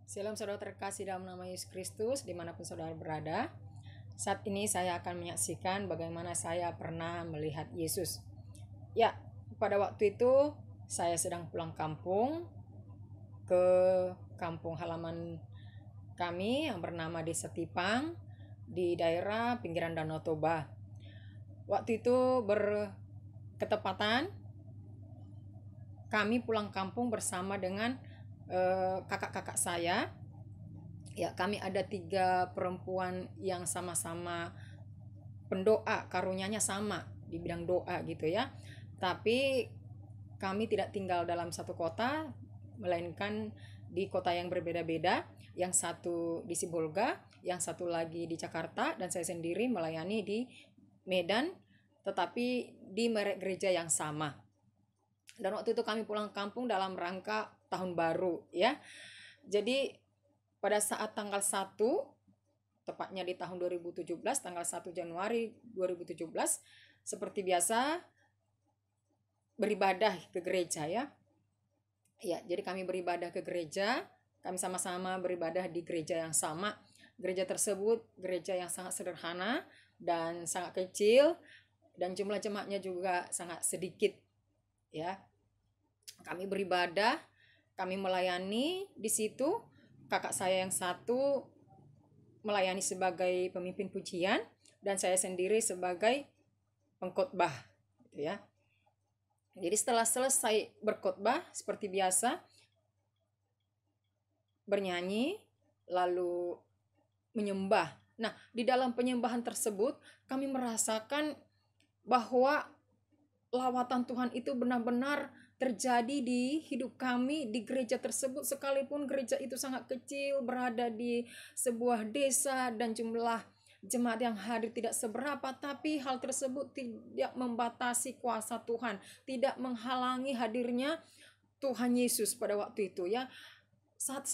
Shalom saudara terkasih dalam nama Yesus Kristus dimanapun saudara berada. Saat ini saya akan menyaksikan bagaimana saya pernah melihat Yesus. Ya, pada waktu itu saya sedang pulang kampung ke kampung halaman kami yang bernama Desa Tipang di daerah pinggiran Danau Toba. Waktu itu berketepatan kami pulang kampung bersama dengan kakak-kakak saya. Ya, kami ada 3 perempuan yang sama-sama pendoa, karunyanya sama di bidang doa gitu ya. Tapi kami tidak tinggal dalam satu kota, melainkan di kota yang berbeda-beda. Yang satu di Sibolga, yang satu lagi di Jakarta, dan saya sendiri melayani di Medan, tetapi di merek gereja yang sama. Dan waktu itu kami pulang kampung dalam rangka tahun baru ya. Jadi pada saat tanggal 1, tepatnya di tahun 2017, tanggal 1 Januari 2017, seperti biasa beribadah ke gereja ya. Ya, jadi kami beribadah ke gereja, kami sama-sama beribadah di gereja yang sama. Gereja tersebut gereja yang sangat sederhana dan sangat kecil, dan jumlah jemaatnya juga sangat sedikit ya. Kami beribadah, kami melayani di situ. Kakak saya yang satu melayani sebagai pemimpin pujian dan saya sendiri sebagai pengkhotbah gitu ya. Jadi setelah selesai berkhotbah seperti biasa bernyanyi lalu menyembah. Nah, di dalam penyembahan tersebut kami merasakan bahwa lawatan Tuhan itu benar-benar terjadi di hidup kami di gereja tersebut, sekalipun gereja itu sangat kecil, berada di sebuah desa dan jumlah jemaat yang hadir tidak seberapa, tapi hal tersebut tidak membatasi kuasa Tuhan, tidak menghalangi hadirnya Tuhan Yesus pada waktu itu ya. Saat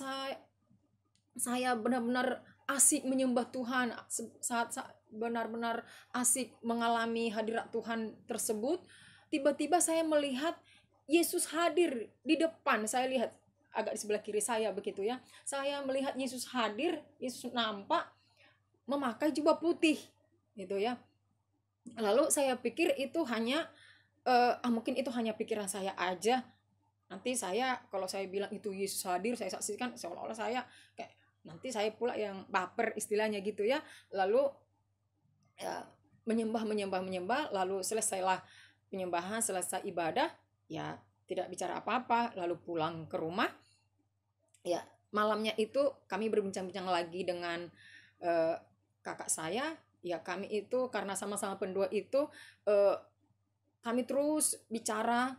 saya benar-benar asik menyembah Tuhan, saat benar-benar asik mengalami hadirat Tuhan tersebut, tiba-tiba saya melihat Yesus hadir di depan. Saya lihat agak di sebelah kiri saya begitu ya. Saya melihat Yesus hadir, Yesus nampak memakai jubah putih gitu ya. Lalu saya pikir itu hanya mungkin itu hanya pikiran saya aja. Nanti saya kalau saya bilang itu Yesus hadir, saya saksikan seolah-olah saya kayak nanti saya pula yang baper istilahnya gitu ya. Lalu ya, menyembah, lalu selesailah penyembahan, selesai ibadah, ya tidak bicara apa-apa, lalu pulang ke rumah. Ya, malamnya itu kami berbincang-bincang lagi dengan kakak saya. Ya, kami itu karena sama-sama pendoa itu kami terus bicara,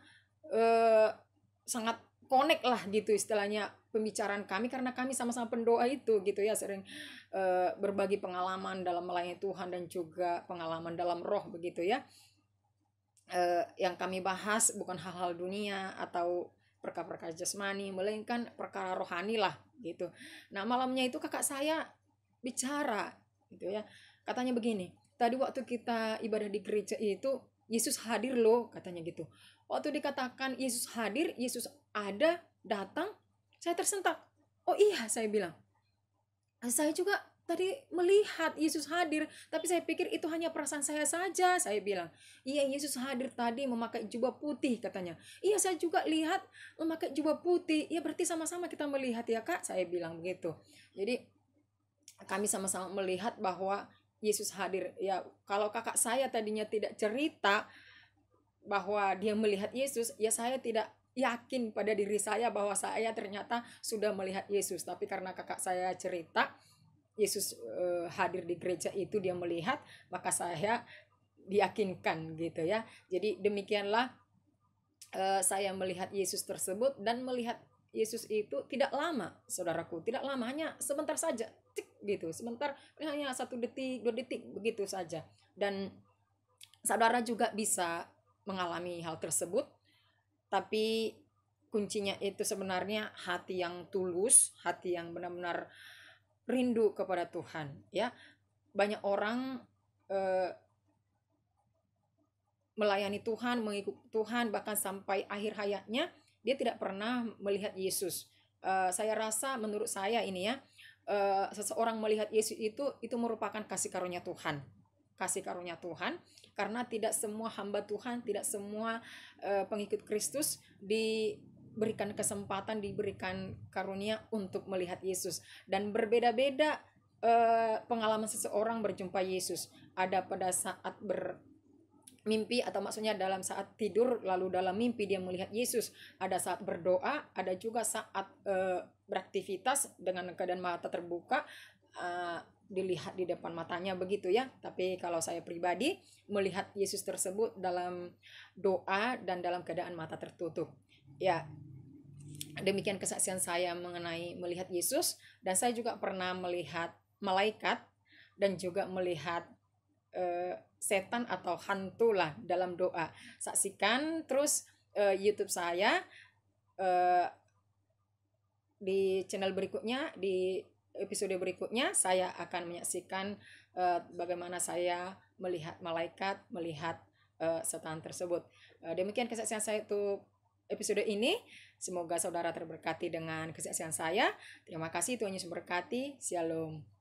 sangat connect lah gitu istilahnya pembicaraan kami, karena kami sama-sama pendoa itu gitu ya, sering berbagi pengalaman dalam melayani Tuhan dan juga pengalaman dalam roh begitu ya. Yang kami bahas bukan hal-hal dunia atau perkara-perkara jasmani, melainkan perkara rohani lah gitu. Nah, malamnya itu kakak saya bicara gitu ya. Katanya begini, tadi waktu kita ibadah di gereja itu Yesus hadir loh, katanya gitu. Waktu dikatakan Yesus hadir, Yesus ada, datang, saya tersentak. Oh iya, saya bilang. Saya juga tadi melihat Yesus hadir, tapi saya pikir itu hanya perasaan saya saja, saya bilang. Iya, Yesus hadir tadi memakai jubah putih, katanya. Iya, saya juga lihat memakai jubah putih. Ya, berarti sama-sama kita melihat ya, Kak, saya bilang begitu. Jadi, kami sama-sama melihat bahwa Yesus hadir. Ya, kalau kakak saya tadinya tidak cerita bahwa dia melihat Yesus, ya saya tidak yakin pada diri saya bahwa saya ternyata sudah melihat Yesus. Tapi karena kakak saya cerita Yesus hadir di gereja itu, dia melihat, maka saya diyakinkan gitu ya. Jadi demikianlah saya melihat Yesus tersebut, dan melihat Yesus itu tidak lama, saudaraku, tidak lama, hanya sebentar saja, cik gitu, sebentar, hanya 1 detik 2 detik begitu saja. Dan saudara juga bisa mengalami hal tersebut, tapi kuncinya itu sebenarnya hati yang tulus, hati yang benar-benar rindu kepada Tuhan ya. Banyak orang melayani Tuhan, mengikut Tuhan, bahkan sampai akhir hayatnya dia tidak pernah melihat Yesus. Saya rasa menurut saya ini ya, seseorang melihat Yesus itu merupakan kasih karunia Tuhan. Kasih karunia Tuhan, karena tidak semua hamba Tuhan, tidak semua pengikut Kristus diberikan kesempatan, diberikan karunia untuk melihat Yesus. Dan berbeda-beda pengalaman seseorang berjumpa Yesus. Ada pada saat mimpi, atau maksudnya dalam saat tidur lalu dalam mimpi dia melihat Yesus, ada saat berdoa, ada juga saat beraktivitas dengan keadaan mata terbuka, dilihat di depan matanya begitu ya. Tapi kalau saya pribadi melihat Yesus tersebut dalam doa dan dalam keadaan mata tertutup ya. Demikian kesaksian saya mengenai melihat Yesus. Dan saya juga pernah melihat malaikat dan juga melihat setan atau hantu lah dalam doa. Saksikan terus YouTube saya di channel berikutnya, di episode berikutnya saya akan menyaksikan bagaimana saya melihat malaikat, melihat setan tersebut. Demikian kesaksian saya untuk episode ini. Semoga saudara terberkati dengan kesaksian saya. Terima kasih, Tuhan Yesus berkati. Shalom.